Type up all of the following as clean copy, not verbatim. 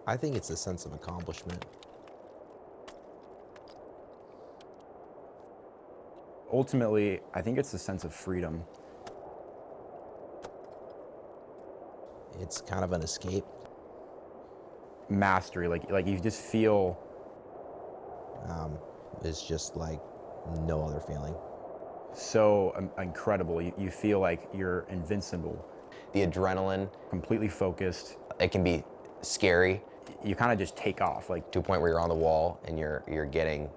I think it's a sense of accomplishment. Ultimately, I think it's a sense of freedom. It's kind of an escape. Mastery, like you just feel. It's just like no other feeling. So incredible. You feel like you're invincible. The adrenaline, Completely focused. it can be scary You kind of just take off. Like to a point where you're on the wall and you're getting,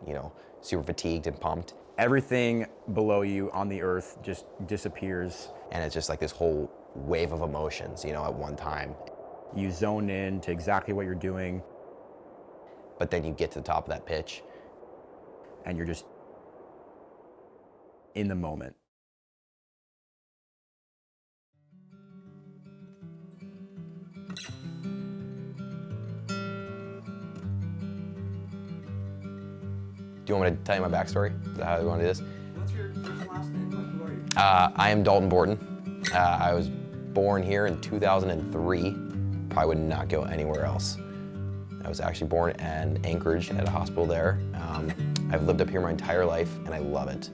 super fatigued and pumped. everything below you on the earth just disappears. And it's just like this whole wave of emotions, at one time. You zone in to exactly what you're doing, But then you get to the top of that pitch. and you're just in the moment. Do you want me to tell you my backstory? Is that how you want to do this? What's your first and last name? Like, who are you? I am Dalton Borton. I was born here in 2003. Probably would not go anywhere else. I was actually born in Anchorage at a hospital there. I've lived up here my entire life, and I love it.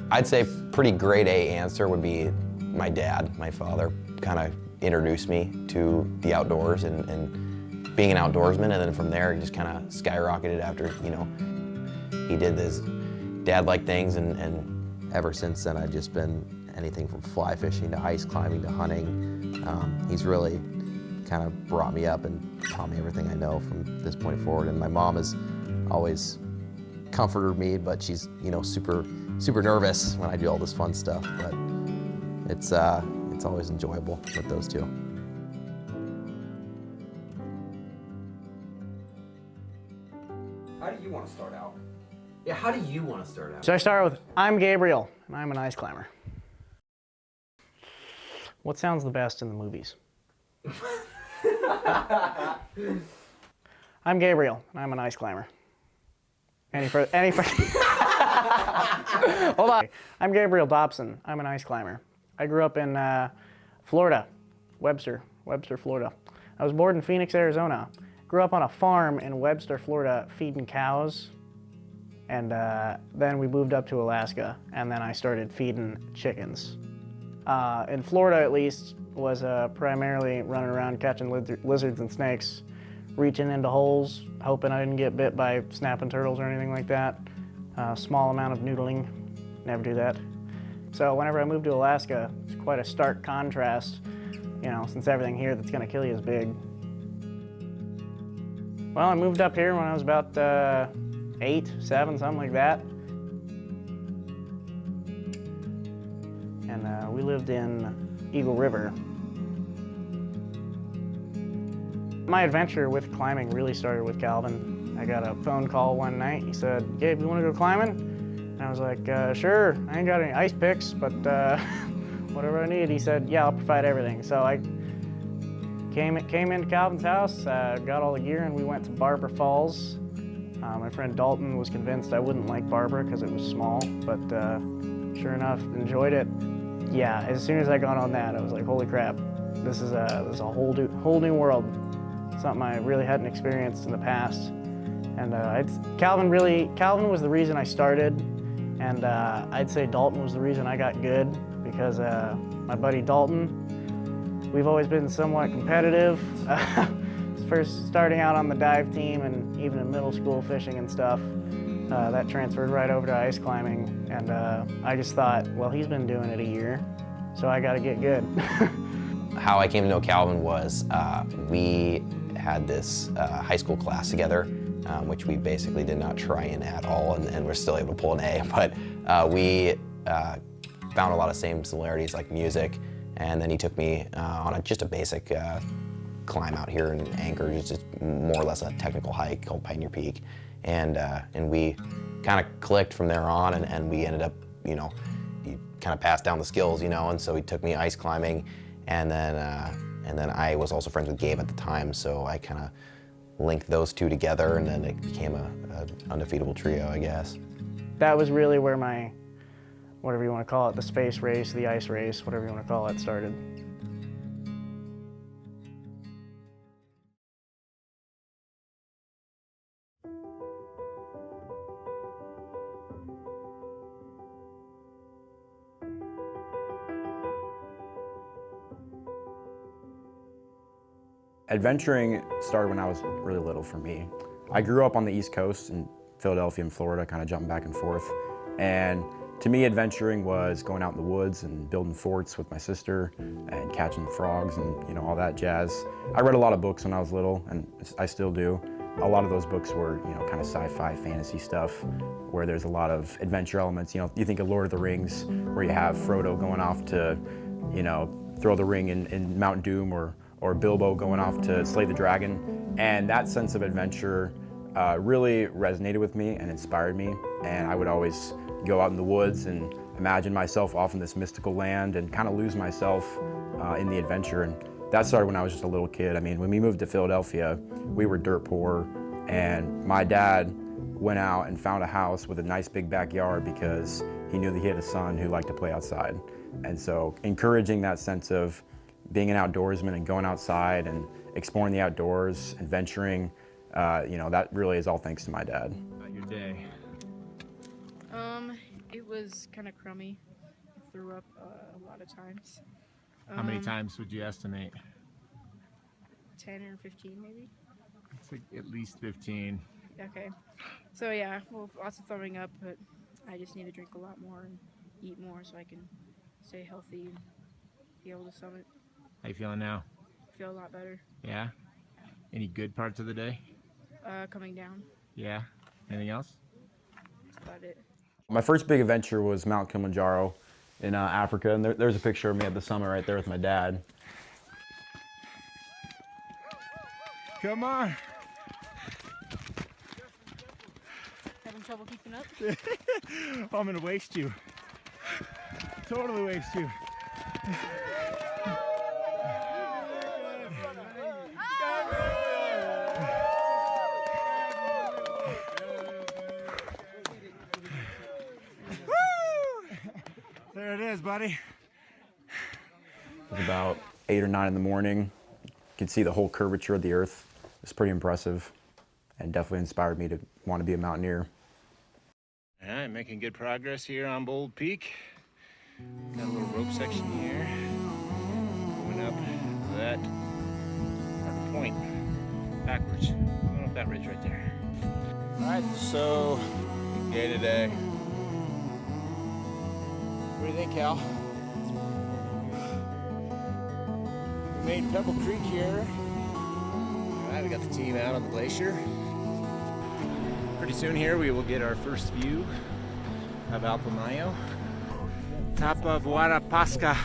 I'd say pretty grade A answer would be my dad, my father, kind of introduced me to the outdoors and being an outdoorsman, and then from there it just kind of skyrocketed after, he did his dad-like things, and Ever since then, I've just been anything from fly fishing to ice climbing to hunting. He's really kind of brought me up and taught me everything I know from this point forward. And my mom has always comforted me, but she's super nervous when I do all this fun stuff. But it's always enjoyable with those two. How do you want to start out? Yeah, how do you want to start out? So I start with, I'm Gabriel, and I'm an ice climber. What sounds the best in the movies? I'm Gabriel, and I'm an ice climber. Hold on. I'm Gabriel Dobson. I'm an ice climber. I grew up in Florida, Webster, Florida. I was born in Phoenix, Arizona. Grew up on a farm in Webster, Florida, feeding cows. And then we moved up to Alaska, and then I started feeding chickens. In Florida, at least, was primarily running around catching lizards and snakes, reaching into holes, hoping I didn't get bit by snapping turtles or anything like that. Small amount of noodling, never do that. So whenever I moved to Alaska, it's quite a stark contrast, since everything here that's gonna kill you is big. Well, I moved up here when I was about 8, 7, something like that. And we lived in Eagle River. My adventure with climbing really started with Calvin. I got a phone call one night. He said, Gabe, you want to go climbing? And I was like, sure. I ain't got any ice picks, but whatever I need. He said, yeah, I'll provide everything. So I came into Calvin's house, got all the gear, and we went to Waterfalls. My friend Dalton was convinced I wouldn't like Barbara because it was small, but sure enough, enjoyed it. Yeah, as soon as I got on that, I was like, holy crap, this is a whole new world. Something I really hadn't experienced in the past. And Calvin was the reason I started, and I'd say Dalton was the reason I got good, because my buddy Dalton, we've always been somewhat competitive. First starting out on the dive team and even in middle school fishing and stuff, that transferred right over to ice climbing. And I just thought, well, he's been doing it a year, so I gotta get good. How I came to know Calvin was we had this high school class together, which we basically did not try in at all, and we're still able to pull an A. But we found a lot of same similarities, like music, and then he took me on just a basic climb out here in Anchorage. It's just more or less a technical hike called Pioneer Peak, and we kind of clicked from there on, and we ended up, you kind of passed down the skills, and so he took me ice climbing, and then I was also friends with Gabe at the time, so I kind of linked those two together, and then it became a undefeatable trio, I guess. That was really where my, whatever you want to call it, the space race, the ice race, whatever you want to call it, started. Adventuring started when I was really little for me. I grew up on the East Coast in Philadelphia and Florida, kind of jumping back and forth. And to me, adventuring was going out in the woods and building forts with my sister and catching frogs and all that jazz. I read a lot of books when I was little, and I still do. A lot of those books were, kind of sci-fi, fantasy stuff, where there's a lot of adventure elements. You think of Lord of the Rings, where you have Frodo going off to, throw the ring in Mount Doom, or Bilbo going off to slay the dragon. And that sense of adventure really resonated with me and inspired me. And I would always go out in the woods and imagine myself off in this mystical land and kind of lose myself in the adventure. And that started when I was just a little kid. I mean, when we moved to Philadelphia, we were dirt poor, and my dad went out and found a house with a nice big backyard because he knew that he had a son who liked to play outside. And so encouraging that sense of being an outdoorsman and going outside and exploring the outdoors, adventuring, that really is all thanks to my dad. About your day? It was kind of crummy. I threw up a lot of times. How many times would you estimate? 10 or 15 maybe. It's like at least 15. Okay. So yeah, well, lots of throwing up, but I just need to drink a lot more and eat more so I can stay healthy and be able to summit. How you feeling now? Feel a lot better. Yeah? Any good parts of the day? Coming down. Yeah? Anything else? That's about it. My first big adventure was Mount Kilimanjaro in Africa, and there's a picture of me at the summit right there with my dad. Come on! Having trouble keeping up? I'm gonna waste you. Totally waste you. There it is, buddy. It was about 8 or 9 in the morning. You could see the whole curvature of the earth. It was pretty impressive and definitely inspired me to want to be a mountaineer. All right, making good progress here on Bold Peak. Got a little rope section here. Going up that point backwards. Going up that ridge right there. All right, so big day today. What do you think, Cal? We made Pebble Creek here. All right, we got the team out on the glacier. Pretty soon here we will get our first view of Alpamayo. Top of Huarapasca.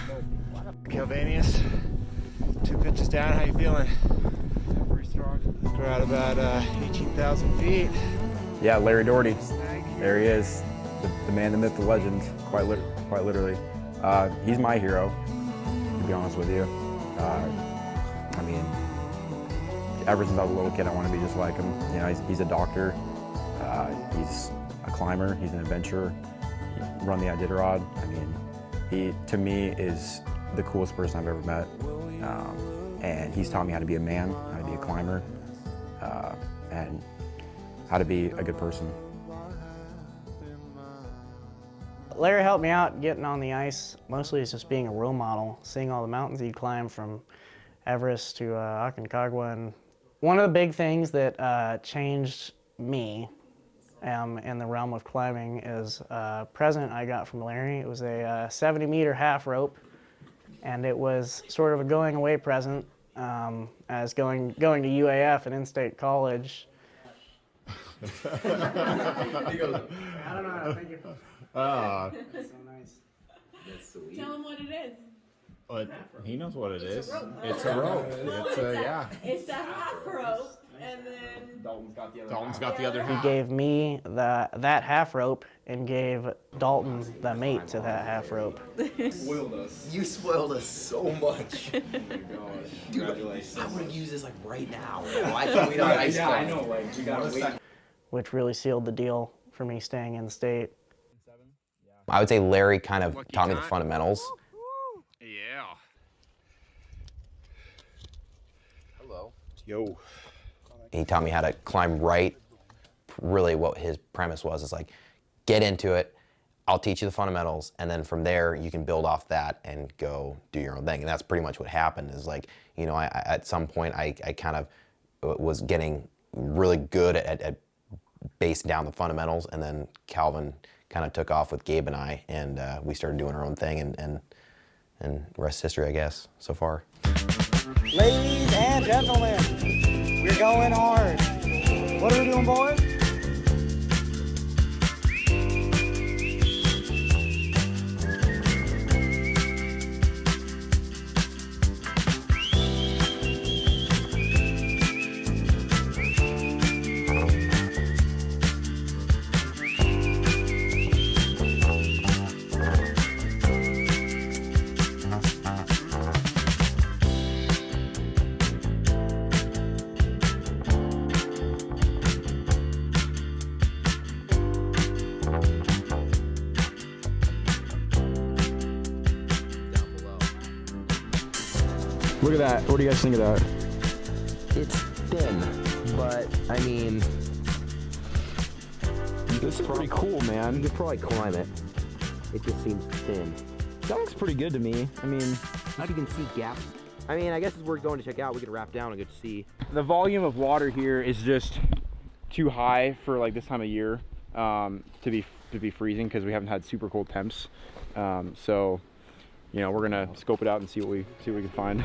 Calvanius, 2 pitches down, how you feeling? Pretty strong. We're at about 18,000 feet. Yeah, Larry Doherty. There he is. The man, the myth, the legend, quite literally. He's my hero, to be honest with you. I mean, ever since I was a little kid, I want to be just like him. He's a doctor. He's a climber. He's an adventurer. He run the Iditarod. I mean, he, to me, is the coolest person I've ever met. And he's taught me how to be a man, how to be a climber, and how to be a good person. Larry helped me out getting on the ice. Mostly it's just being a role model, seeing all the mountains he'd climb from Everest to Aconcagua. And one of the big things that changed me in the realm of climbing is a present I got from Larry. It was a 70-meter half rope, and it was sort of a going away present as going to UAF and in-state college. He goes, I don't know how to think of Ah, That's so nice. That's sweet. Tell him what it is. but he knows what it is. a rope. It's a rope. No, It's a, yeah. It's a half rope, and then Dalton's got the other Dalton's got the other He half. gave me that half rope and gave Dalton the mate to that half rope. You spoiled us so much. Dude, I want to use this like right now. Why can't we not ice climb? like, we gotta wait. Which really sealed the deal for me staying in the state. I would say Larry kind of Lucky taught me the time. fundamentals. Yeah. Hello. Yo. He taught me how to climb right. Really what his premise was is like, get into it, I'll teach you the fundamentals, and then from there you can build off that and go do your own thing. And that's pretty much what happened. Is like, you know, I at some point I kind of was getting really good at basing down the fundamentals, and then Calvin kind of took off with Gabe and I, and we started doing our own thing, and rest history, I guess, so far. Ladies and gentlemen, we're going hard. What are we doing, boys? Look at that. What do you guys think of that? It's thin, but I mean, This is pretty cool, man. you could probably climb it. It just seems thin. That looks pretty good to me. I mean, How do you can see gaps? I mean, I guess as we're going to check out, we could wrap down and go to see. the volume of water here is just too high for like this time of year to be freezing, because we haven't had super cold temps. So, you know, we're gonna scope it out and see what we can find.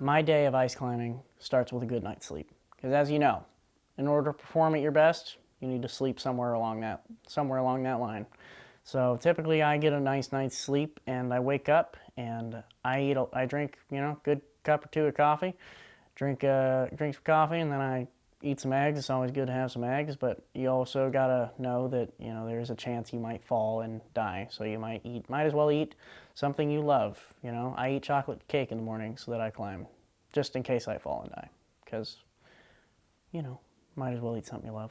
My day of ice climbing starts with a good night's sleep. Because as you know, in order to perform at your best, you need to sleep somewhere along that line. So typically I get a nice night's sleep and I wake up and I drink, you know, good cup or two of coffee, drink some coffee, and then I eat some eggs. It's always good to have some eggs, but you also gotta know that, you know, there's a chance you might fall and die. So you might as well eat something you love. You know, I eat chocolate cake in the morning so that I climb, just in case I fall and die, because, you know, might as well eat something you love.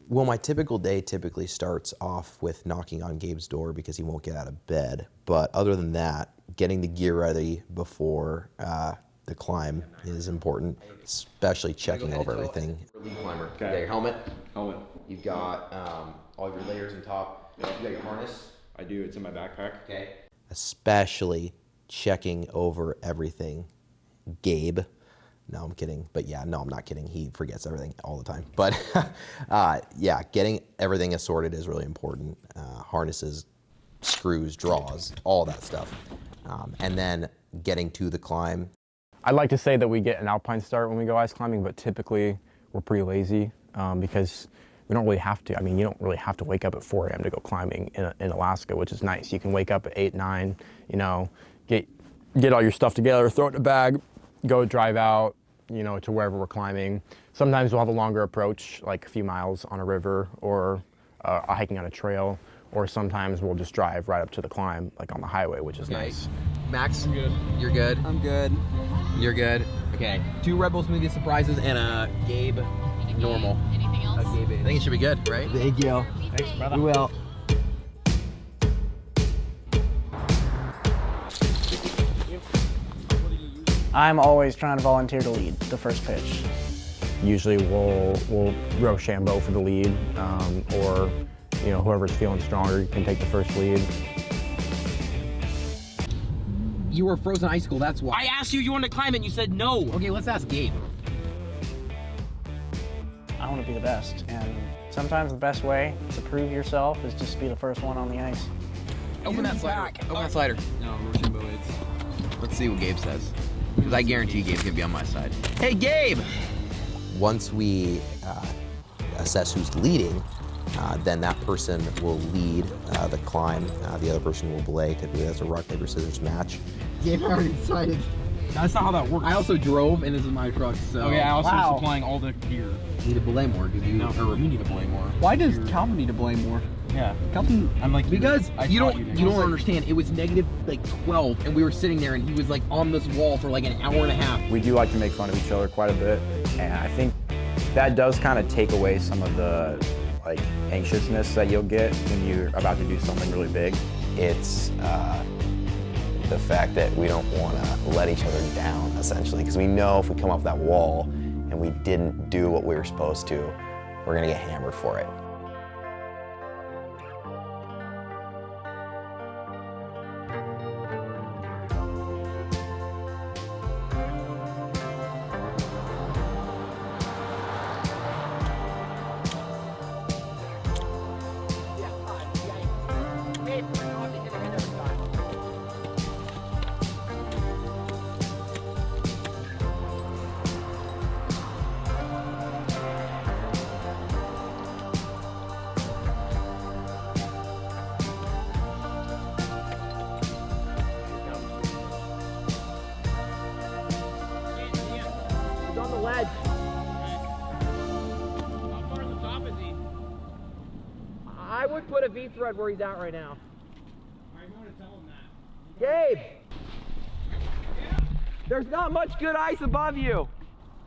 Well, my typical day typically starts off with knocking on Gabe's door because he won't get out of bed. But other than that, getting the gear ready before the climb is important, especially checking over everything. Lead climber. Okay. You got your helmet. Helmet. You've got all your layers on top. You got your harness. I do. It's in my backpack. Okay. Especially checking over everything. Gabe. No, I'm kidding. But yeah, no, I'm not kidding. He forgets everything all the time. But yeah, getting everything assorted is really important. Harnesses, screws, draws, all that stuff. And then getting to the climb. I'd like to say that we get an alpine start when we go ice climbing, but typically we're pretty lazy because we don't really have to. I mean, you don't really have to wake up at 4 a.m. to go climbing in Alaska, which is nice. You can wake up at 8, 9, you know, get all your stuff together, throw it in a bag, go drive out, you know, to wherever we're climbing. Sometimes we'll have a longer approach, like a few miles on a river or hiking on a trail, or sometimes we'll just drive right up to the climb, like on the highway, which is nice. Max, I'm good. You're good. I'm good. You're good. Okay. 2 Rebel Smoothie surprises and a Gabe normal. Anything else? I think it should be good, right? Thank you. Thanks, brother. We will. I'm always trying to volunteer to lead the first pitch. Usually we'll Rochambeau for the lead, or you know, whoever's feeling stronger can take the first lead. You were a frozen icicle, that's why. I asked you if you wanted to climb it and you said no. Okay, let's ask Gabe. I want to be the best, and sometimes the best way to prove yourself is just be the first one on the ice. Open that slider. Open that slider. No, Rochambeau is. Let's see what Gabe says. Because I guarantee Gabe's gonna be on my side. Hey, Gabe! Once we assess who's leading, then that person will lead the climb. The other person will belay. Typically, that's a rock, paper, scissors match. Gabe already decided. That's not how that works. I also drove, and this is my truck, so... Okay, I also am supplying all the gear. You need to belay more, because you... No, you need to belay more. Why does Calvin need to belay more? Yeah. Calvin... I'm like... Because you don't understand. It was negative, like, 12, and we were sitting there, and he was, like, on this wall for, like, an hour and a half. We do like to make fun of each other quite a bit, and I think that does kind of take away some of the, like, anxiousness that you'll get when you're about to do something really big. It's the fact that we don't want to let each other down, essentially, because we know if we come off that wall and we didn't do what we were supposed to, we're going to get hammered for it. I would put a V-thread where he's at right now. I'm going to tell him that. Gabe! Yeah. There's not much good ice above you.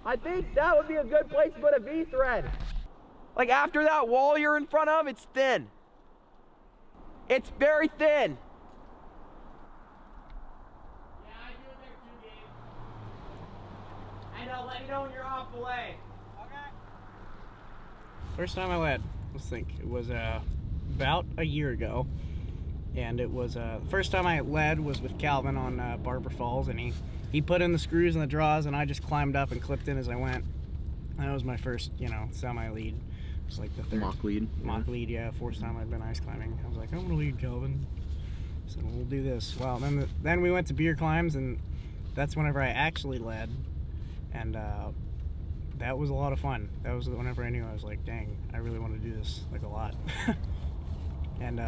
I think that would be a good place to put a V-thread. Like after that wall you're in front of, it's thin. It's very thin. Yeah, I do it there too, Gabe. I know, let me know when you're off the way. Okay. First time I led, let's think. It was about a year ago. And it was, the first time I led was with Calvin on Barber Falls, and he put in the screws and the draws, and I just climbed up and clipped in as I went. That was my first, semi-lead. It was like the third. Mock lead. Mock lead, yeah. Fourth time I'd been ice climbing. I was like, I'm gonna lead Calvin. So we'll do this. Well, then we went to beer climbs, and that's whenever I actually led. And that was a lot of fun. That was whenever I knew I was like, dang, I really want to do this, like a lot. And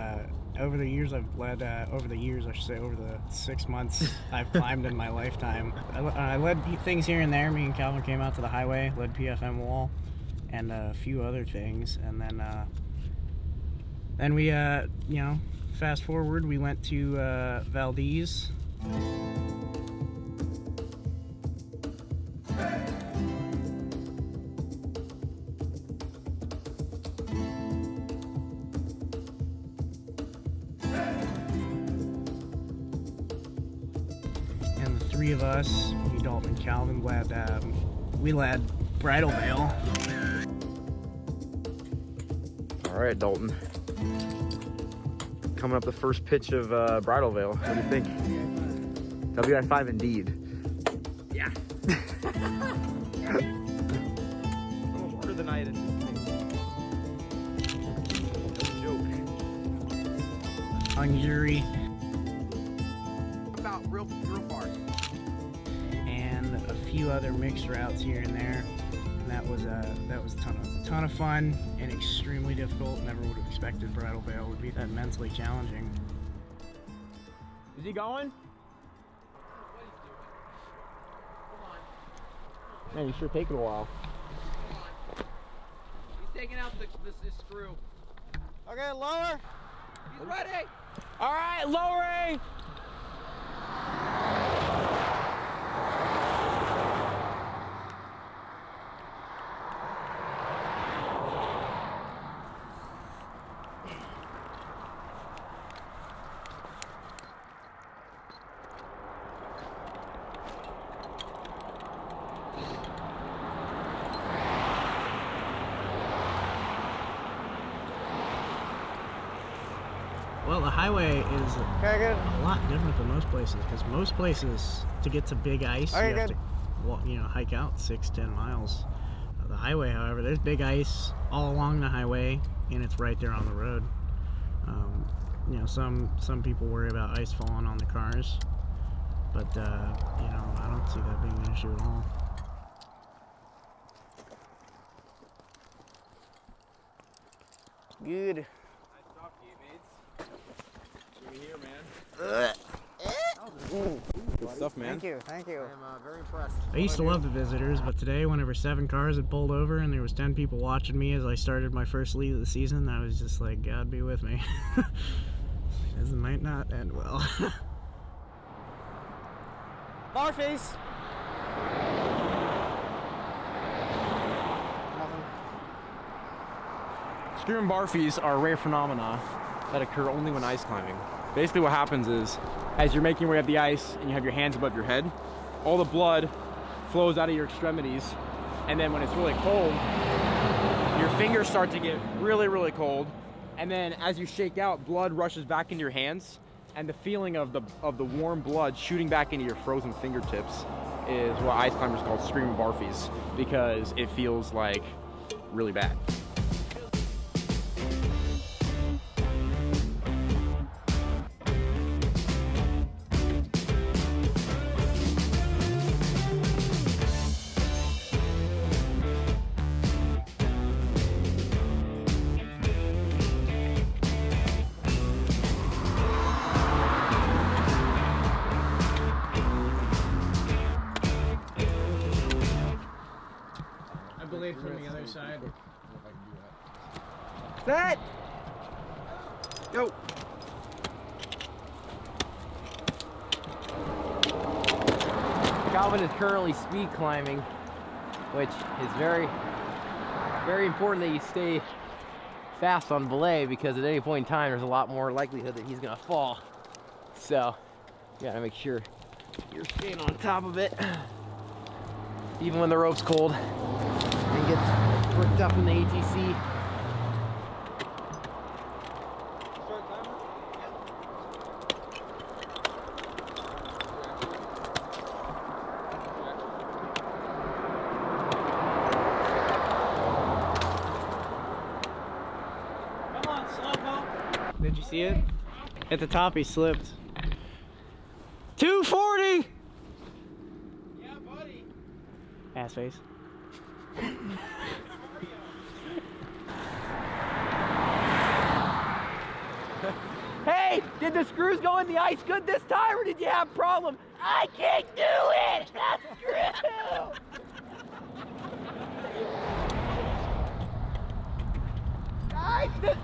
over the years I've led, over the 6 months I've climbed in my lifetime. I led things here and there. Me and Calvin came out to the highway, led PFM wall, and a few other things. And then we, fast forward, we went to Valdez. And the three of us, me, Dalton, and Calvin, we led Bridal Veil. All right, Dalton. Coming up the first pitch of Bridal Veil. What do you think? WI5 indeed. Yeah. Almost harder than I had anticipated. No joke. Hungary. About real far. And a few other mixed routes here and there. And that was a ton of fun and extremely difficult. Never would have expected Bridal Veil would be that mentally challenging. Is he going? Man, you sure taking a while. He's taking out this screw. Okay, lower. He's ready. All right, lowering. Well, the highway is a lot different than most places, because most places, to get to big ice, you have to hike out 6-10 miles. The highway, however, there's big ice all along the highway, and it's right there on the road. Some people worry about ice falling on the cars, but I don't see that being an issue at all. Good. Nice job, teammates. Over here, man. Good stuff, man. Thank you. I'm very impressed. I used to love the visitors, but today, whenever 7 cars had pulled over and there was 10 people watching me as I started my first lead of the season, I was just like, God be with me. This might not end well. Barface! Screaming barfies are rare phenomena that occur only when ice climbing. Basically what happens is, as you're making your way up the ice and you have your hands above your head, all the blood flows out of your extremities, and then when it's really cold, your fingers start to get really, really cold, and then as you shake out, blood rushes back into your hands, and the feeling of the warm blood shooting back into your frozen fingertips is what ice climbers call screaming barfies, because it feels like really bad. From the other side. Set! Go! Calvin is currently speed climbing, which is very, very important that you stay fast on belay, because at any point in time there's a lot more likelihood that he's gonna fall. So you gotta make sure you're staying on top of it, even when the rope's cold and gets worked up in the ATC. Did you see it? At the top he slipped. 240! Yeah, buddy. Ass face. Hey, did the screws go in the ice good this time, or did you have a problem? I can't do it! That's true!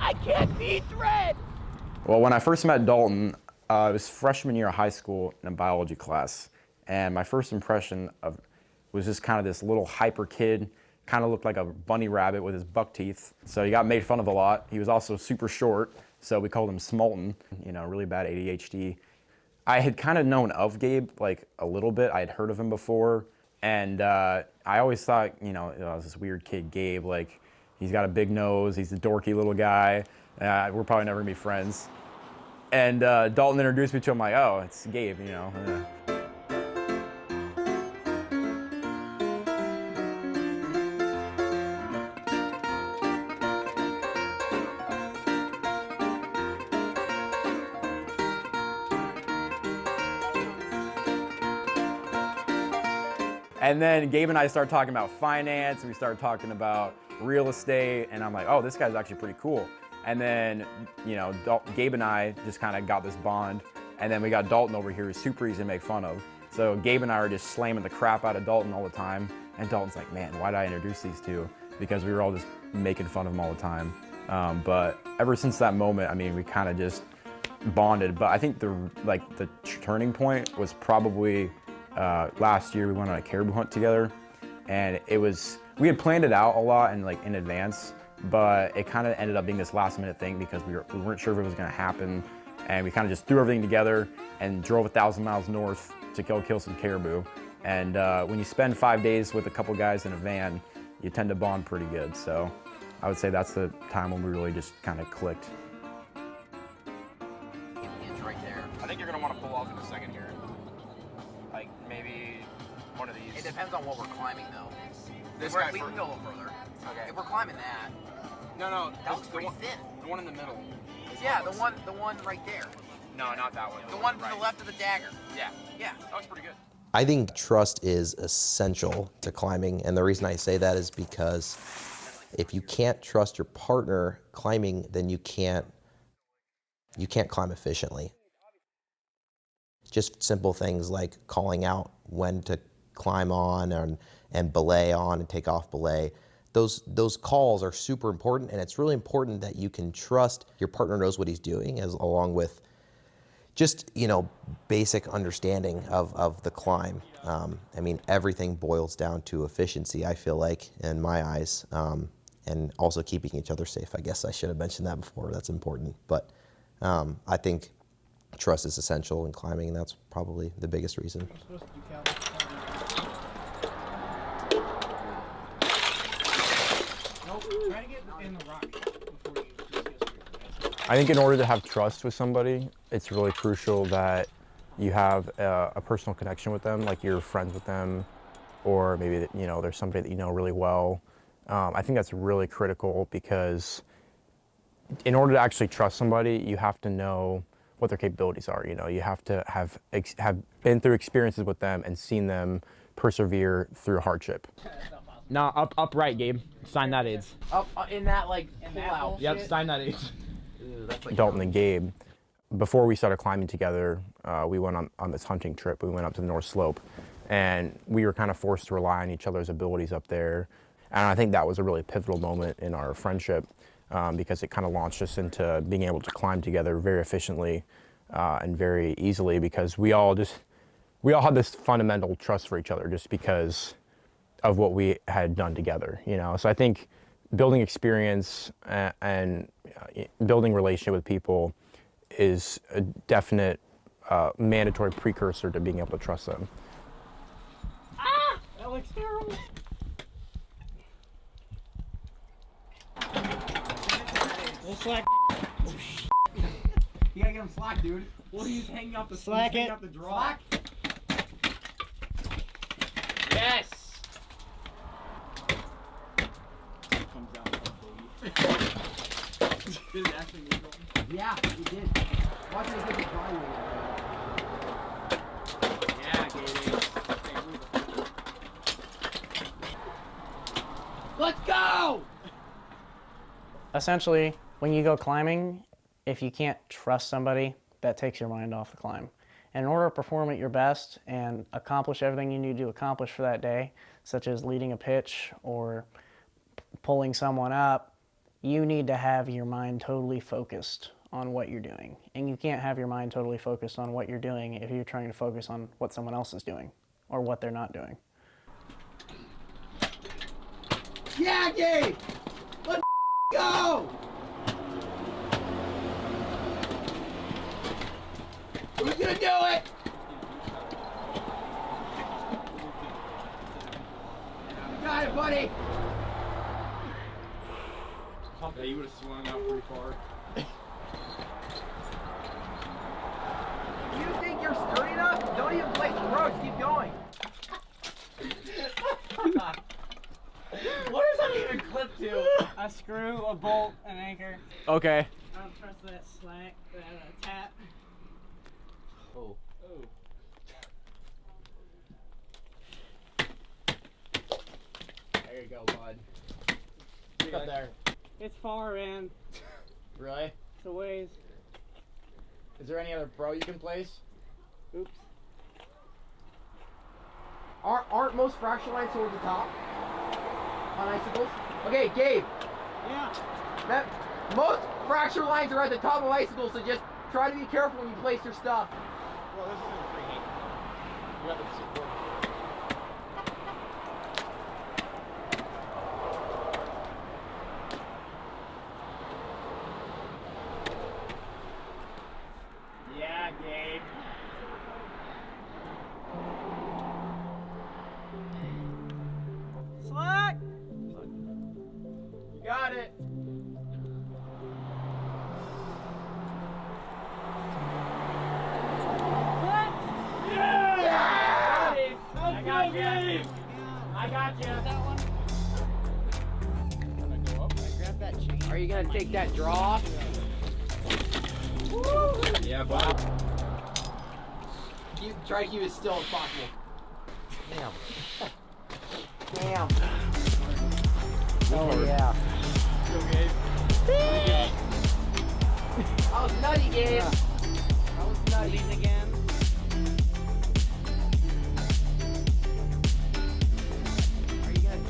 I can't see thread! Well, when I first met Dalton, it was freshman year of high school in a biology class. And my first impression of was just kind of this little hyper kid, kind of looked like a bunny rabbit with his buck teeth. So he got made fun of a lot. He was also super short, so we called him Smolton, really bad ADHD. I had kind of known of Gabe, like a little bit. I had heard of him before. And I always thought, it was this weird kid, Gabe, like he's got a big nose, he's a dorky little guy. We're probably never gonna be friends. And Dalton introduced me to him, like, oh, it's Gabe, And then Gabe and I started talking about finance, and we started talking about real estate, and I'm like, oh, this guy's actually pretty cool. And then, Gabe and I just kind of got this bond, and then we got Dalton over here who's super easy to make fun of. So Gabe and I are just slamming the crap out of Dalton all the time, and Dalton's like, man, why did I introduce these two? Because we were all just making fun of him all the time. But ever since that moment, we kind of just bonded. But I think the turning point was probably last year. We went on a caribou hunt together, and we had planned it out a lot and in advance, but it kind of ended up being this last minute thing because we weren't sure if it was going to happen, and we kind of just threw everything together and drove 1,000 miles north to go kill some caribou. And when you spend 5 days with a couple guys in a van, you tend to bond pretty good. So I would say that's the time when we really just kind of clicked. depends on what we're climbing, though. This we guy can go a little further. Okay. If we're climbing that, No, that looks pretty thin. The one in the middle. Yeah, the one right there. No, not that one. The one to the left of the dagger. Yeah. Yeah. That looks pretty good. I think trust is essential to climbing, and the reason I say that is because if you can't trust your partner climbing, then you can't climb efficiently. Just simple things like calling out when to climb on and belay on and take off belay. Those calls are super important, and it's really important that you can trust your partner knows what he's doing, along with just, basic understanding of the climb. I mean, everything boils down to efficiency, I feel like, in my eyes, and also keeping each other safe. I guess I should have mentioned that before. That's important. But I think trust is essential in climbing, and that's probably the biggest reason. I think in order to have trust with somebody, it's really crucial that you have a personal connection with them, like you're friends with them, or maybe there's somebody that you know really well. I think that's really critical because in order to actually trust somebody, you have to know what their capabilities are. You have to have been through experiences with them and seen them persevere through hardship. Nah, up right, Gabe. Sign that AIDS. Up in that pull out. Yep, sign that AIDS. Dalton and Gabe, before we started climbing together, we went on this hunting trip. We went up to the North Slope, and we were kind of forced to rely on each other's abilities up there. And I think that was a really pivotal moment in our friendship because it kind of launched us into being able to climb together very efficiently and very easily because we all had this fundamental trust for each other just because of what we had done together, So I think building experience and building relationship with people is a definite mandatory precursor to being able to trust them. Ah! That looks terrible. We'll slack. Oh, shit. You gotta get him slack, dude. What are you hanging off the slack? Hanging off the draw? Slack. Yes. Did it actually move over? Yeah, he did. Watch me get the drawing. Yeah, Gabe. Let's go! Essentially, when you go climbing, if you can't trust somebody, that takes your mind off the climb. And in order to perform at your best and accomplish everything you need to accomplish for that day, such as leading a pitch or pulling someone up, you need to have your mind totally focused on what you're doing. And you can't have your mind totally focused on what you're doing if you're trying to focus on what someone else is doing or what they're not doing. Yeah, Gabe! Let's go! Who's gonna do it? You got it, buddy! Yeah, you would have swung out pretty far. You think you're sturdy enough? Don't even place the road. Keep going. What does that even clip to? A screw, a bolt, an anchor. Okay. I don't trust that slack, that tap. Oh. There you go, bud. Get up there. It's far, man. Really? It's a ways. Is there any other pro you can place? Oops. Aren't most fracture lines towards the top on icicles? Okay, Gabe. Yeah. Most fracture lines are at the top of icicles, so just try to be careful when you place your stuff. Well, this isn't free hand. You got the support. Yeah, Gabe. Slack! You got it. Yeah! gonna take that draw? Woo! Yeah, wow. Try to keep it still as possible. Damn. Damn. Oh yeah. Okay. That was nutty, Gabe. That was nutty. Again. Are you good?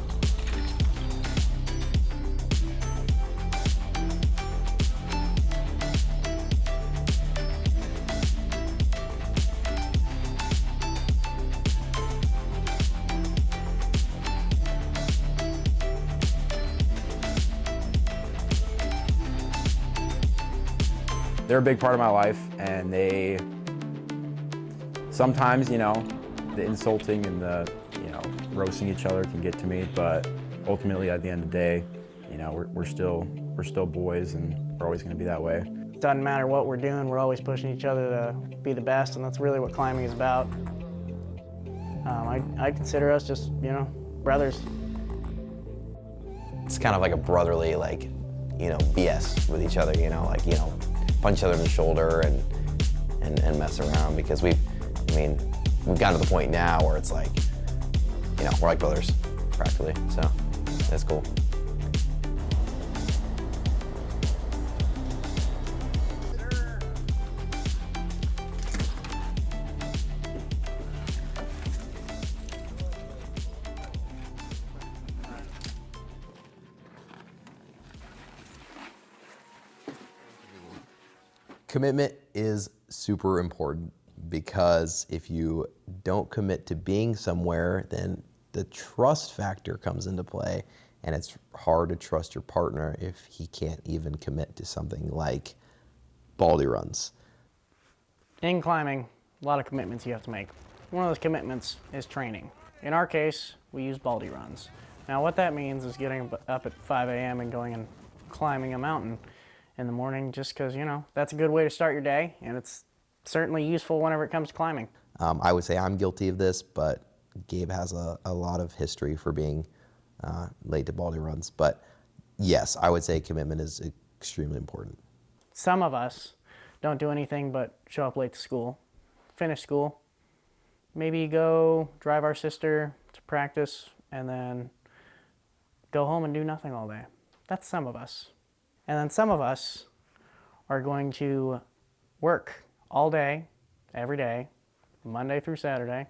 They're a big part of my life, and they sometimes, you know, the insulting and the, you know, roasting each other can get to me, but ultimately at the end of the day, you know, we're still boys, and we're always going to be that way. Doesn't matter what we're doing, we're always pushing each other to be the best, and that's really what climbing is about. I consider us just, you know, brothers. It's kind of like a brotherly, like, you know, BS with each other, you know, like, you know, punch each other in the shoulder and mess around, because we've gotten to the point now where it's like, you know, we're like brothers, practically, so that's cool. Commitment is super important, because if you don't commit to being somewhere, then the trust factor comes into play, and it's hard to trust your partner if he can't even commit to something like baldy runs. In climbing, a lot of commitments you have to make. One of those commitments is training. In our case, we use baldy runs. Now what that means is getting up at 5 a.m. and going and climbing a mountain in the morning, just because, you know, that's a good way to start your day, and it's certainly useful whenever it comes to climbing. I would say I'm guilty of this, but Gabe has a lot of history for being late to baldy runs. But yes, I would say commitment is extremely important. Some of us don't do anything but show up late to school, finish school, maybe go drive our sister to practice, and then go home and do nothing all day. That's some of us. And then some of us are going to work all day, every day, Monday through Saturday,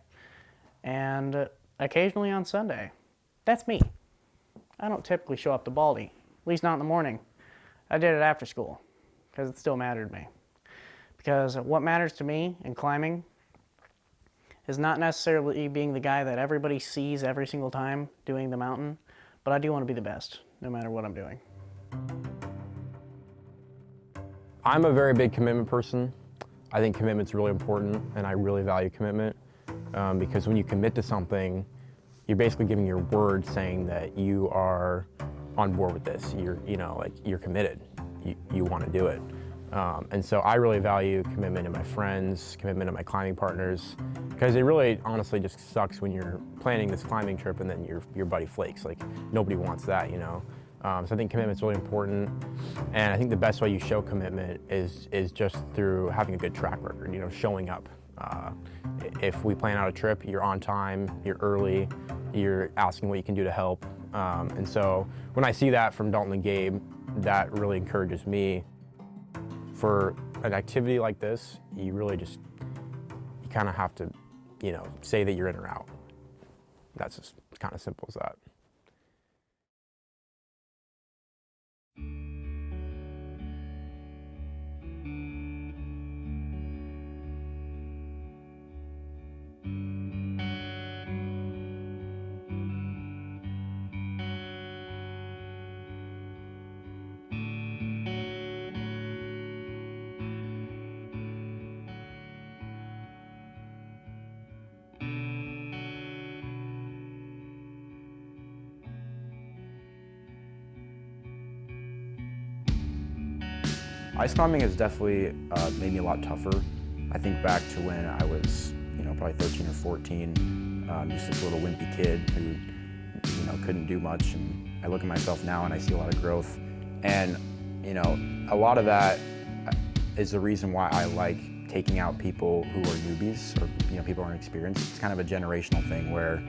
and occasionally on Sunday. That's me. I don't typically show up to baldy, at least not in the morning. I did it after school, because it still mattered to me. Because what matters to me in climbing is not necessarily being the guy that everybody sees every single time doing the mountain, but I do want to be the best, no matter what I'm doing. I'm a very big commitment person. I think commitment's really important, and I really value commitment, because when you commit to something, you're basically giving your word saying that you are on board with this. You're committed. You want to do it. And so I really value commitment in my friends, commitment in my climbing partners, because it really honestly just sucks when you're planning this climbing trip and then your buddy flakes. Like, nobody wants that, you know? So I think commitment's really important, and I think the best way you show commitment is just through having a good track record, you know, showing up. If we plan out a trip, you're on time, you're early, you're asking what you can do to help. And so when I see that from Dalton and Gabe, that really encourages me. For an activity like this, you kind of have to, you know, say that you're in or out. That's just kind of simple as that. Ice climbing has definitely made me a lot tougher. I think back to when I was, you know, probably 13 or 14, just this little wimpy kid who, you know, couldn't do much. And I look at myself now and I see a lot of growth. And you know, a lot of that is the reason why I like taking out people who are newbies or, you know, people who aren't experienced. It's kind of a generational thing where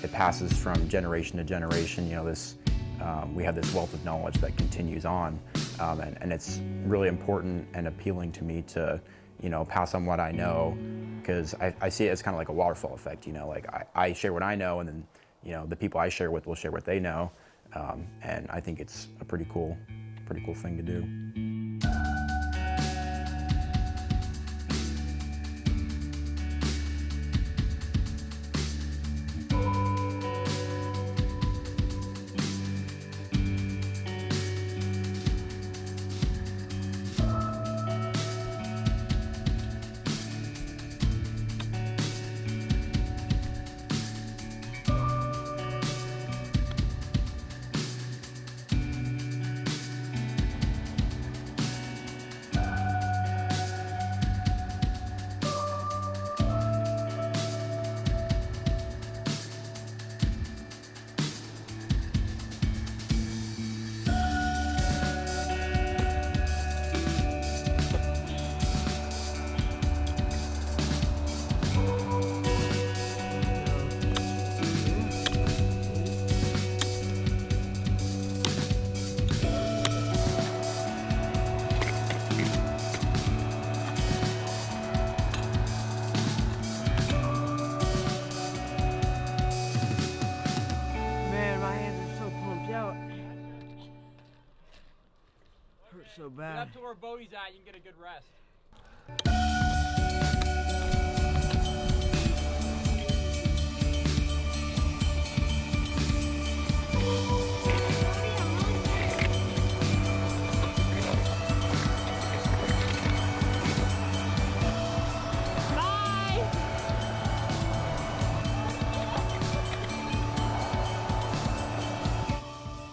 it passes from generation to generation. You know, this we have this wealth of knowledge that continues on, and it's really important and appealing to me to, you know, pass on what I know, because I see it as kind of like a waterfall effect. You know, like I share what I know, and then, you know, the people I share with will share what they know, and I think it's a pretty cool thing to do. So bad. Get up to where Bodie's at, you can get a good rest.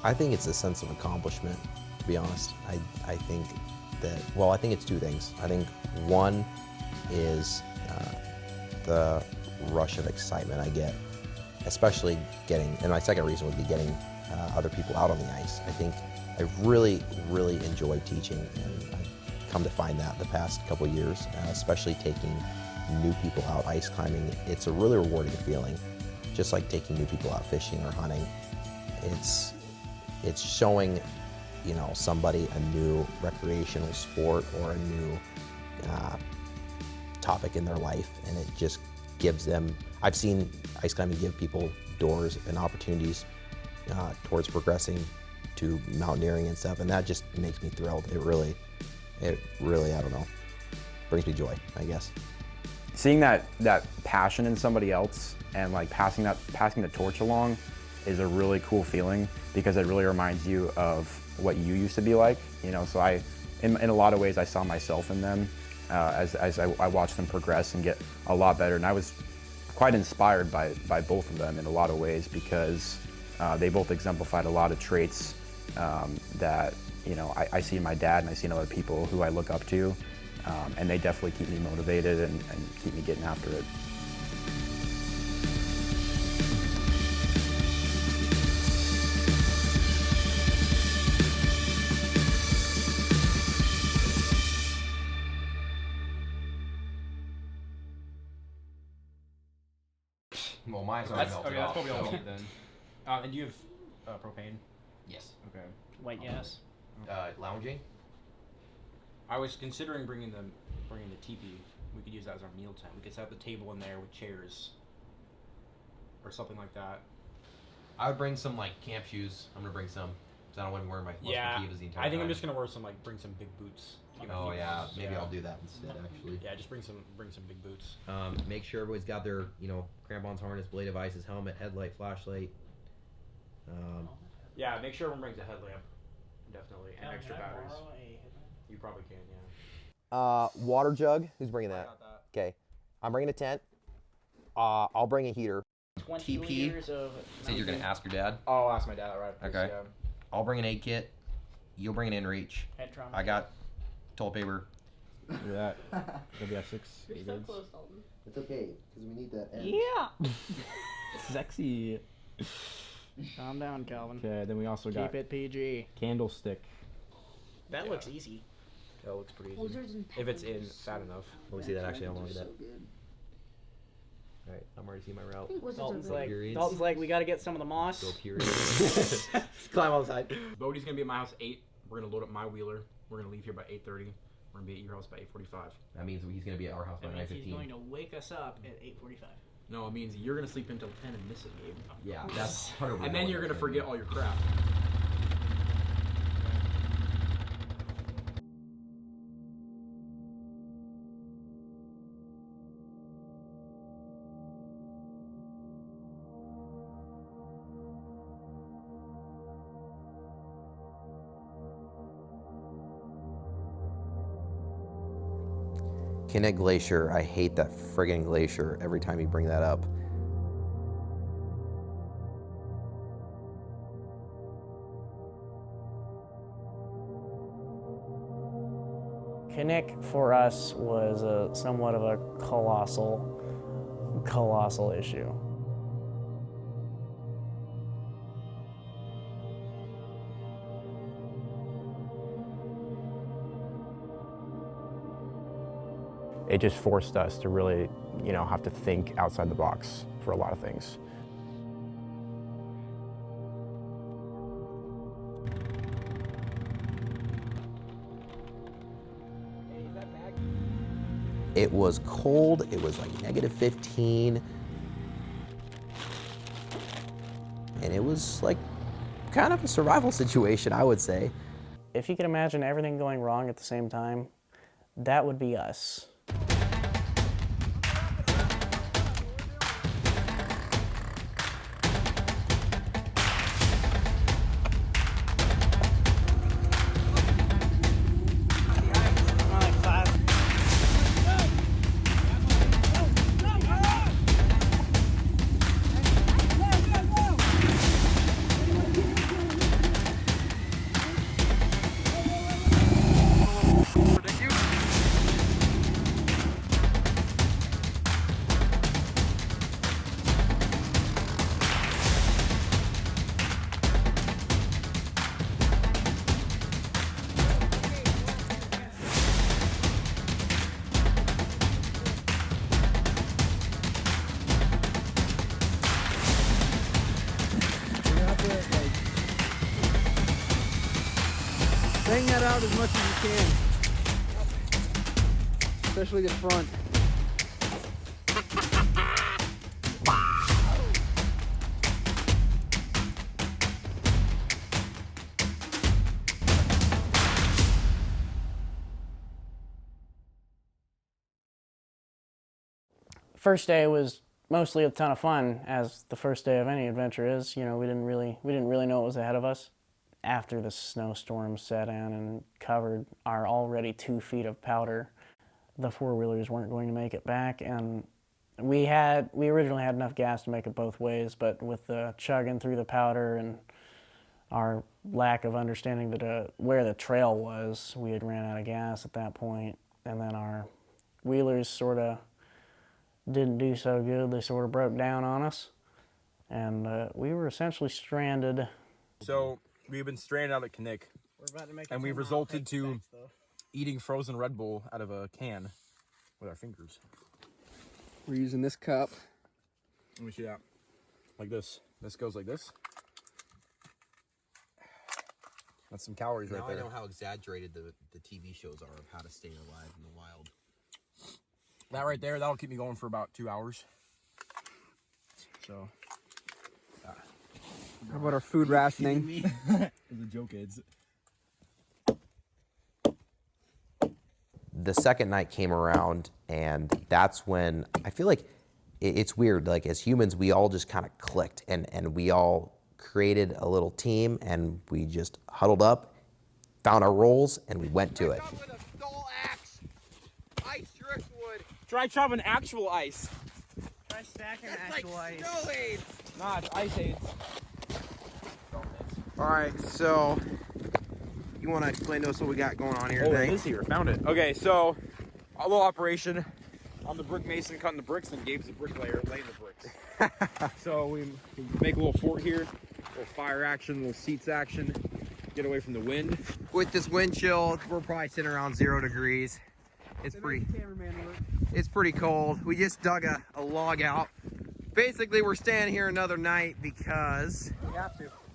I think it's a sense of accomplishment, to be honest. I think that, well, I think it's two things. I think one is the rush of excitement I get, especially getting, and my second reason would be getting other people out on the ice. I think I really, really enjoy teaching, and I've come to find that the past couple of years, especially taking new people out ice climbing. It's a really rewarding feeling, just like taking new people out fishing or hunting. It's showing, you know, somebody a new recreational sport or a new topic in their life, and it just gives them, I've seen ice climbing give people doors and opportunities towards progressing to mountaineering and stuff, and that just makes me thrilled. It really, I don't know, brings me joy, I guess. Seeing that passion in somebody else and like passing the torch along is a really cool feeling, because it really reminds you of what you used to be like, you know. So in a lot of ways, I saw myself in them as I watched them progress and get a lot better, and I was quite inspired by both of them in a lot of ways, because they both exemplified a lot of traits that, you know, I see in my dad and I see in other people who I look up to, and they definitely keep me motivated and keep me getting after it. Well, mine's already melted That's off, probably all so- we need then. And you have propane? Yes. Okay. White gas. Lounging? I was considering bringing the teepee. We could use that as our meal tent. We could set up the table in there with chairs, or something like that. I would bring some like camp shoes. I'm gonna bring some, because I don't want to wear my Kivas the entire I think time. I'm just gonna wear some, like, bring some big boots. to get my Oh feet yeah, warm. maybe I'll do that instead actually. Yeah, just bring some big boots. Make sure everybody's got their, you know, crampons, harness, blade devices, helmet, headlight, flashlight. Yeah, make sure everyone brings a headlamp, definitely, and extra batteries. You probably can, yeah. Water jug, who's bringing I that? got that. Okay, I'm bringing a tent. I'll bring a heater. 20 TP. liters of Say you're gonna ask your dad. Oh, I'll ask my dad, alright. Okay. Yeah. I'll bring an aid kit. You'll bring an inReach. head trauma. I got toilet paper. Look at that. WF6. You're so close, Dalton. It's okay, because we need that end. Yeah. Sexy. Calm down, Calvin. Okay, then we also got Keep it PG. candlestick. That looks easy. That looks pretty easy. Lizards and If it's in fat enough. Let me see that actually. I want to look at that. All right, I'm already seeing my route. Dalton's like, we got to get some of the moss. Go periods. Climb on the side. Bodie's gonna be at my house 8. We're gonna load up my wheeler. We're gonna leave here by 8:30. We're gonna be at your house by 8:45. That means he's gonna be at our house by That means 9:15. he's going to wake us up at 8:45. No, it means you're gonna sleep until 10 and miss it, Gabe. Yeah, that's 100%. And then you're gonna forget all your crap. Kinnick Glacier, I hate that friggin' glacier every time you bring that up. Kinnick for us was somewhat of a colossal issue. It just forced us to really, have to think outside the box for a lot of things. It was cold, it was like -15. And it was like kind of a survival situation, I would say. If you could imagine everything going wrong at the same time, that would be us. Bang that out as much as you can, especially the front. First day was mostly a ton of fun, as the first day of any adventure is. We didn't really know what was ahead of us. After the snowstorm set in and covered our already 2 feet of powder, the four-wheelers weren't going to make it back, and we originally had enough gas to make it both ways, but with the chugging through the powder and our lack of understanding where the trail was, we had ran out of gas at that point, and then our wheelers sort of didn't do so good. They sort of broke down on us, and we were essentially stranded. So we've been stranded out at Kinnick, and we've resulted to eating frozen Red Bull out of a can with our fingers. We're using this cup. Let me see that. Like this. This goes like this. That's some calories right there. Now I know how exaggerated the TV shows are of how to stay alive in the wild. That right there, that'll keep me going for about 2 hours. So. How about our food rationing? The joke is. The second night came around, and that's when I feel like it's weird. Like, as humans, we all just kind of clicked, and we all created a little team, and we just huddled up, found our roles, and we went to it. With a stall axe, ice driftwood. Try chopping actual ice. Try stacking That's actual like ice. snow aids. Nah, it's ice aids. All right, so you want to explain to us what we got going on here Oh, today? it is here. Found it. Okay, so our little operation. I'm the brick mason cutting the bricks, and Gabe's the bricklayer laying the bricks. So we make a little fort here, little fire action, little seats action. get away from the wind. With this wind chill, we're probably sitting around 0 degrees. It's pretty cold. We just dug a log out. Basically, we're staying here another night because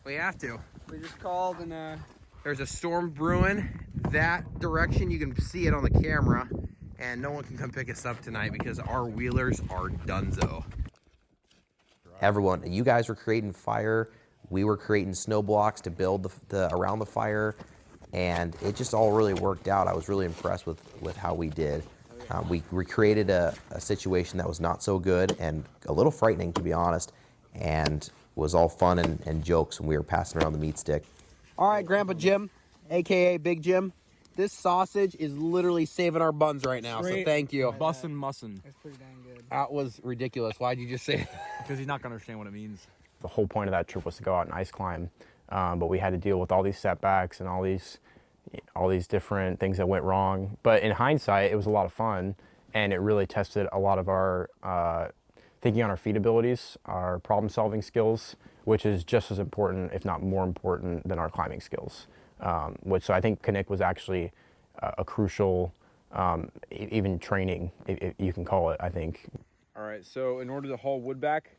we have to. We just called and there's a storm brewing that direction. You can see it on the camera, and no one can come pick us up tonight because our wheelers are donezo. Everyone, you guys were creating fire. We were creating snow blocks to build the around the fire, and it just all really worked out. I was really impressed with how we did. We recreated a situation that was not so good and a little frightening, to be honest, and was all fun and jokes when we were passing around the meat stick. All right, Grandpa Jim, AKA Big Jim. This sausage is literally saving our buns right now, so thank you. Bussin' mussin'. it's pretty dang good. That was ridiculous. Why'd you just say that? Because he's not going to understand what it means. The whole point of that trip was to go out and ice climb, but we had to deal with all these setbacks and all these different things that went wrong. But in hindsight, it was a lot of fun, and it really tested a lot of our thinking on our feet abilities, our problem-solving skills, which is just as important, if not more important, than our climbing skills. So I think Connect was actually a crucial, even training, if you can call it, I think. All right, so in order to haul wood back,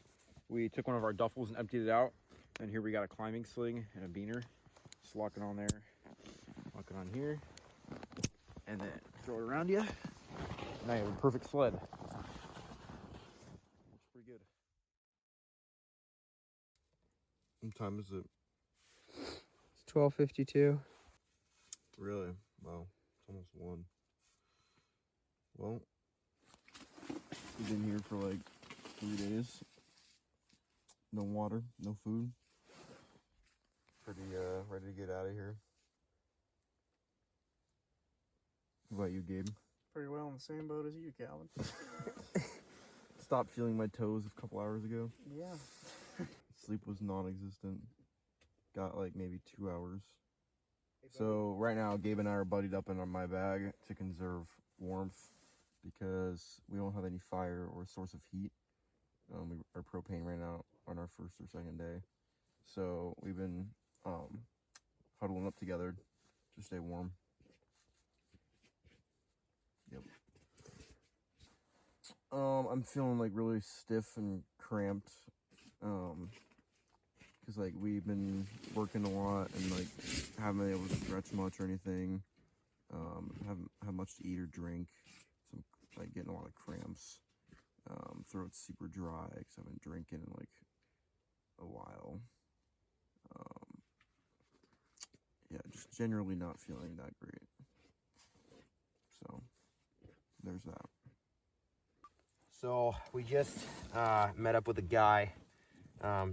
we took one of our duffels and emptied it out. And here we got a climbing sling and a beaner. Just lock it on there, lock it on here, and then throw it around you. Now you have a perfect sled. Looks pretty good. What time is it? It's 12:52. Really? Wow, it's almost 1. Well, we've been here for like 3 days. No water, no food. Pretty ready to get out of here. What about you, Gabe? Pretty well in the same boat as you, Calvin. Stopped feeling my toes a couple hours ago. Yeah. Sleep was non-existent. Got like maybe 2 hours. So right now, Gabe and I are buddied up in my bag to conserve warmth because we don't have any fire or source of heat. Our propane ran out on our first or second day. So we've been huddling up together to stay warm. Yep. I'm feeling like really stiff and cramped. Cause like we've been working a lot and like haven't been able to stretch much or anything. Haven't had much to eat or drink. So I'm like getting a lot of cramps. Throat's super dry because I've been drinking in like a while. Yeah, just generally not feeling that great. So there's that. So we just met up with a guy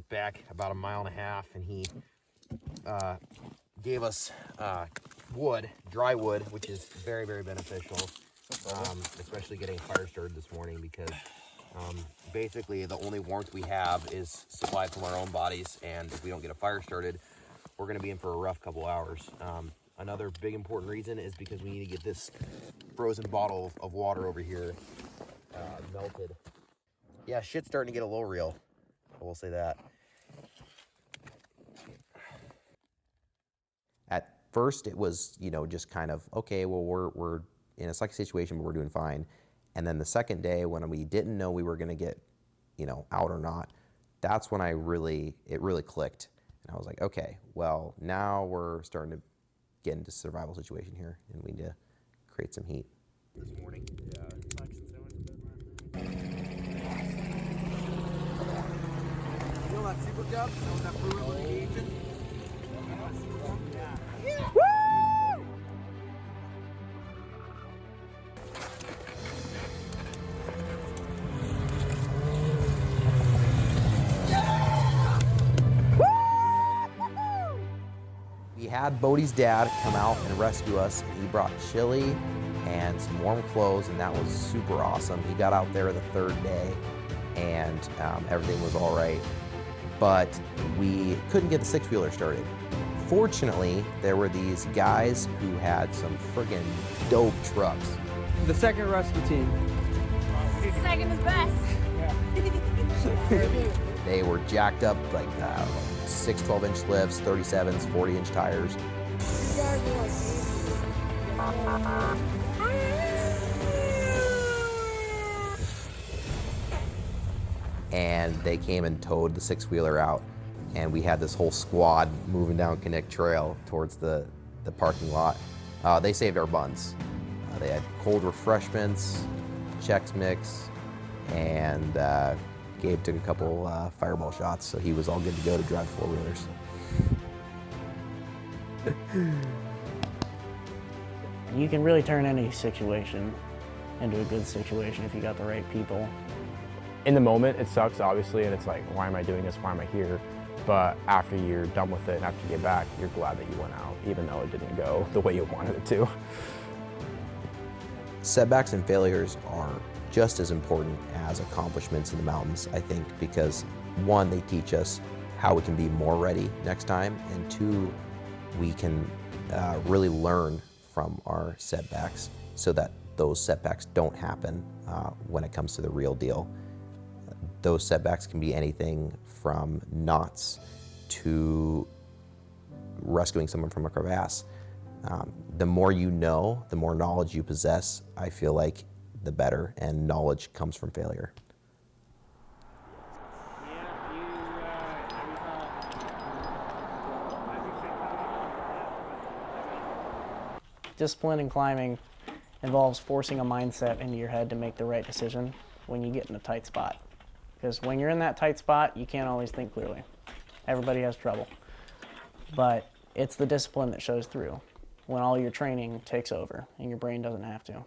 back about 1.5 miles, and he gave us wood, dry wood, which is very, very beneficial, especially getting a fire started this morning because basically the only warmth we have is supplied from our own bodies, and if we don't get a fire started, we're going to be in for a rough couple hours. Another big important reason is because we need to get this frozen bottle of water over here melted. Yeah, shit's starting to get a little real. I will say that. At first, it was, just kind of, okay, well, we're in a sucky situation, but we're doing fine. And then the second day, when we didn't know we were going to get, out or not, that's when it really clicked. And I was like, okay, well, now we're starting to get into a survival situation here, and we need to create some heat. This morning. Yeah, like since I went to bed last night. Feel that super cup? That fluid radiation? Yeah. We had Bodie's dad come out and rescue us. He brought chili and some warm clothes, and that was super awesome. He got out there the third day, and everything was all right. But we couldn't get the six-wheeler started. Fortunately, there were these guys who had some friggin' dope trucks. The second rescue team. Second is best. They were jacked up like 6 12-inch lifts, 37s, 40-inch tires, And they came and towed the six-wheeler out, and we had this whole squad moving down Connect Trail towards the parking lot. They saved our buns. They had cold refreshments, Chex Mix, and Gabe took a couple fireball shots, so he was all good to go to drive four-wheelers. You can really turn any situation into a good situation if you got the right people. In the moment, it sucks, obviously, and it's like, why am I doing this? Why am I here? But after you're done with it and after you get back, you're glad that you went out, even though it didn't go the way you wanted it to. Setbacks and failures are just as important as accomplishments in the mountains, I think, because one, they teach us how we can be more ready next time, and two, we can really learn from our setbacks so that those setbacks don't happen when it comes to the real deal. Those setbacks can be anything from knots to rescuing someone from a crevasse. The more you know, the more knowledge you possess, I feel like the better, and knowledge comes from failure. Discipline in climbing involves forcing a mindset into your head to make the right decision when you get in a tight spot. Because when you're in that tight spot, you can't always think clearly. Everybody has trouble. But it's the discipline that shows through when all your training takes over and your brain doesn't have to.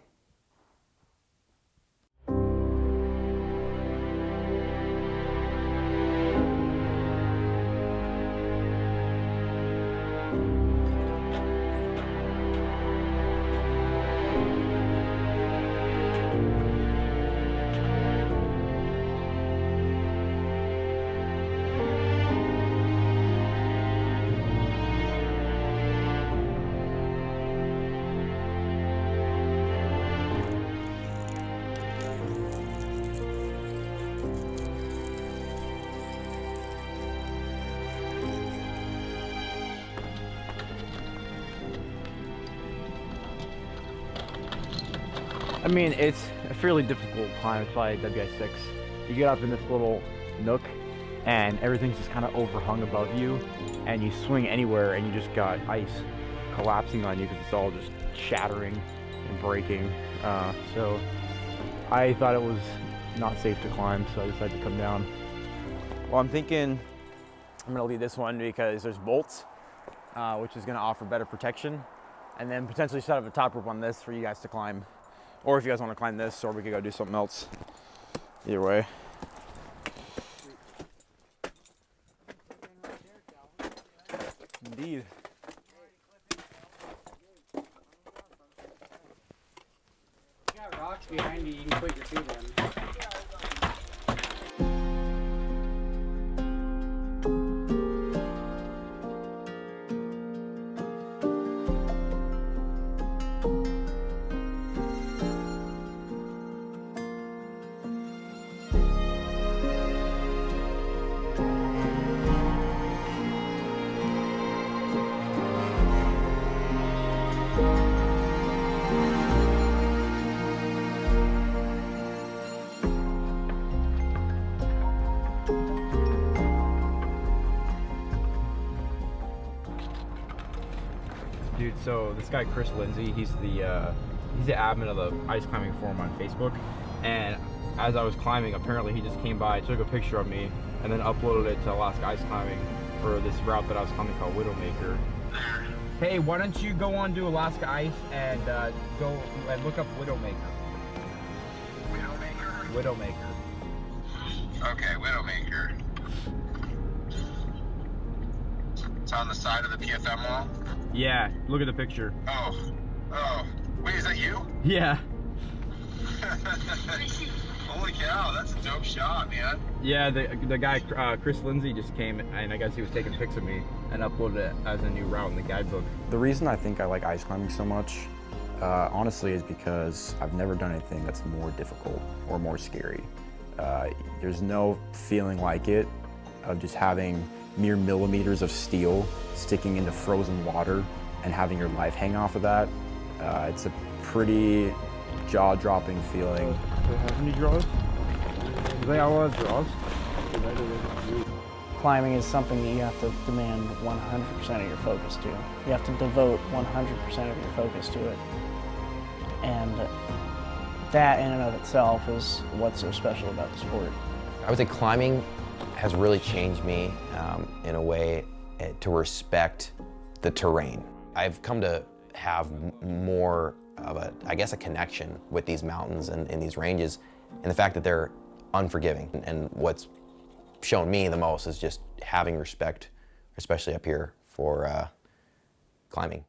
I mean, it's a fairly difficult climb. It's probably WI6. You get up in this little nook and everything's just kind of overhung above you, and you swing anywhere and you just got ice collapsing on you because it's all just shattering and breaking. So I thought it was not safe to climb, so I decided to come down. Well, I'm thinking I'm gonna lead this one because there's bolts, which is gonna offer better protection, and then potentially set up a top rope on this for you guys to climb. Or if you guys want to climb this, or we could go do something else. Either way. Indeed. You got rocks behind you, you can put your feet in. Dude, so this guy Chris Lindsay, he's the admin of the ice climbing forum on Facebook, and as I was climbing, apparently he just came by, took a picture of me, and then uploaded it to Alaska Ice Climbing for this route that I was climbing called Widowmaker. Hey, why don't you go on to Alaska Ice and go and look up Widowmaker. Widowmaker? Widowmaker. Okay, Widowmaker. It's on the side of the PFM wall? Yeah, look at the picture. Oh, wait, is that you? Yeah. Holy cow, that's a dope shot, man. Yeah, the guy, Chris Lindsay, just came, and I guess he was taking pics of me and uploaded it as a new route in the guidebook. The reason I think I like ice climbing so much, honestly, is because I've never done anything that's more difficult or more scary. There's no feeling like it of just having mere millimeters of steel sticking into frozen water and having your life hang off of that, it's a pretty jaw-dropping feeling. Do they have any draws? Do they all have draws? Climbing is something that you have to demand 100% of your focus to. You have to devote 100% of your focus to it. And that in and of itself is what's so special about the sport. I would say climbing has really changed me in a way to respect the terrain. I've come to have more of a, I guess, a connection with these mountains and these ranges, and the fact that they're unforgiving. And what's shown me the most is just having respect, especially up here, for climbing.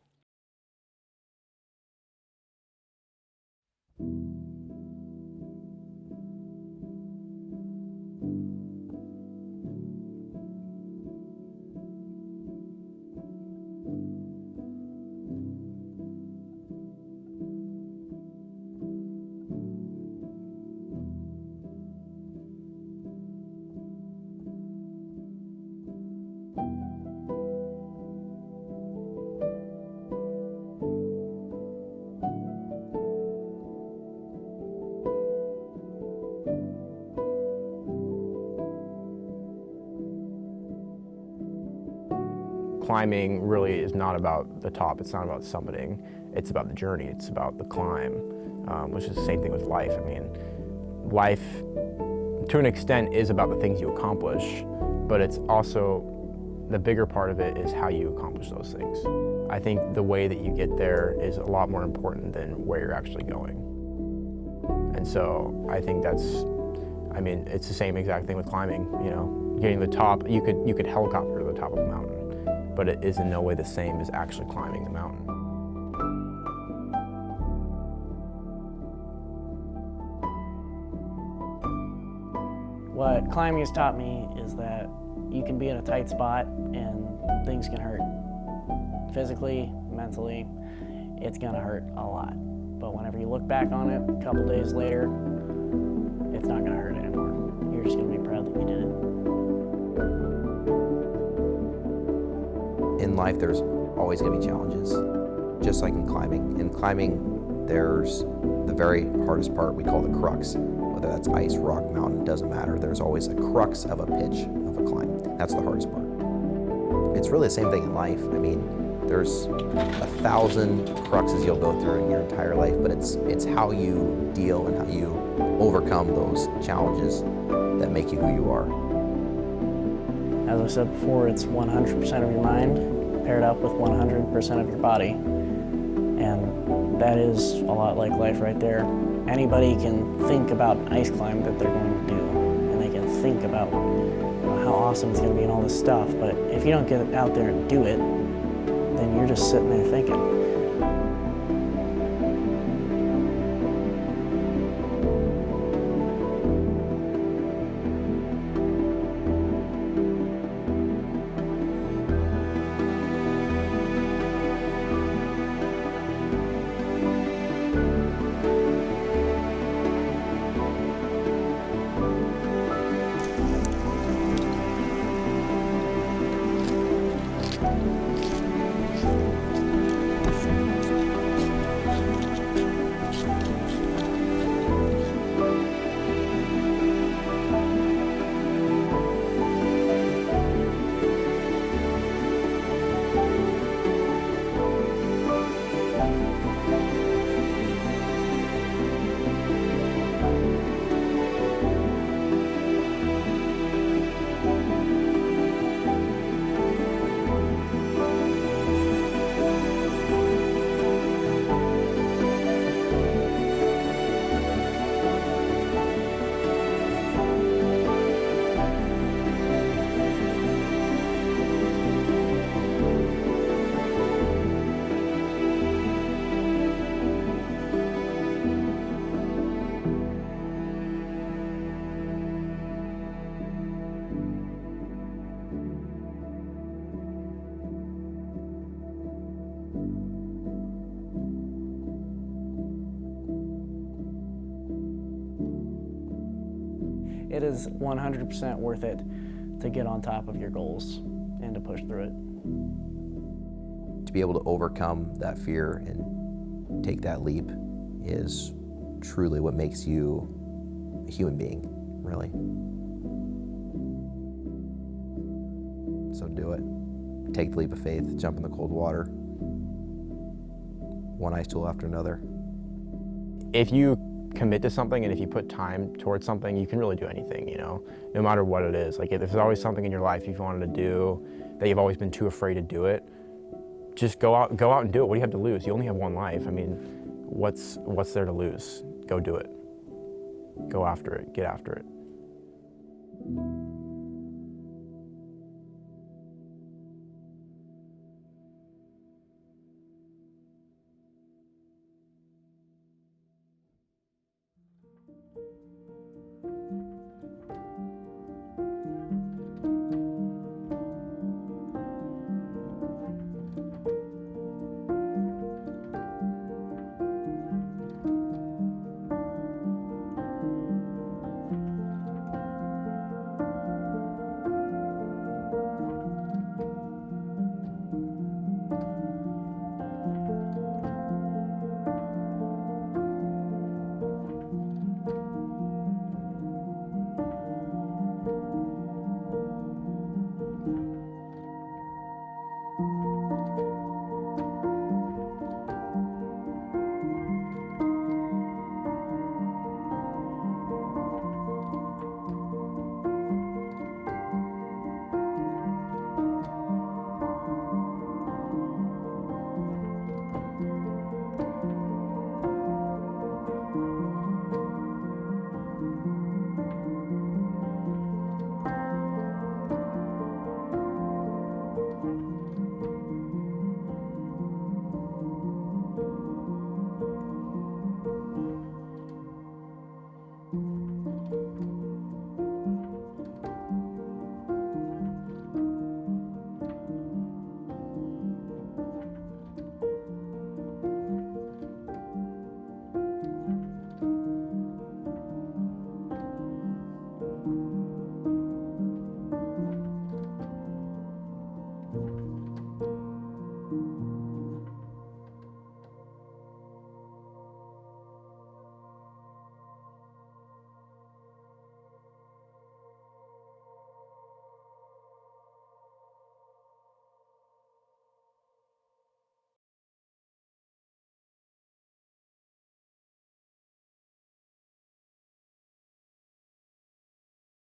Climbing really is not about the top, it's not about summiting, it's about the journey, it's about the climb, which is the same thing with life. I mean, life, to an extent, is about the things you accomplish, but it's also, the bigger part of it is how you accomplish those things. I think the way that you get there is a lot more important than where you're actually going. And so I think that's, I mean, it's the same exact thing with climbing, you know. Getting to the top, you could helicopter to the top of a mountain, but it is in no way the same as actually climbing the mountain. What climbing has taught me is that you can be in a tight spot and things can hurt. Physically, mentally, it's gonna hurt a lot. But whenever you look back on it a couple days later, it's not gonna hurt anymore. You're just gonna be proud that you did it. In life, there's always going to be challenges, just like in climbing. In climbing, there's the very hardest part we call the crux. Whether that's ice, rock, mountain, doesn't matter. There's always a crux of a pitch of a climb. That's the hardest part. It's really the same thing in life. I mean, there's 1,000 cruxes you'll go through in your entire life, but it's how you deal and how you overcome those challenges that make you who you are. As I said before, it's 100% of your mind paired up with 100% of your body. And that is a lot like life right there. Anybody can think about an ice climb that they're going to do, and they can think about how awesome it's going to be and all this stuff, but if you don't get out there and do it, then you're just sitting there thinking. It is 100% worth it to get on top of your goals and to push through it. to be able to overcome that fear and take that leap is truly what makes you a human being, really. So do it. Take the leap of faith, jump in the cold water, one ice tool after another. If you commit to something and if you put time towards something, you can really do anything, you know, no matter what it is. Like if there's always something in your life you've wanted to do that you've always been too afraid to do it, just go out and do it. What do you have to lose? You only have one life. I mean, what's there to lose? Go do it. Go after it, get after it.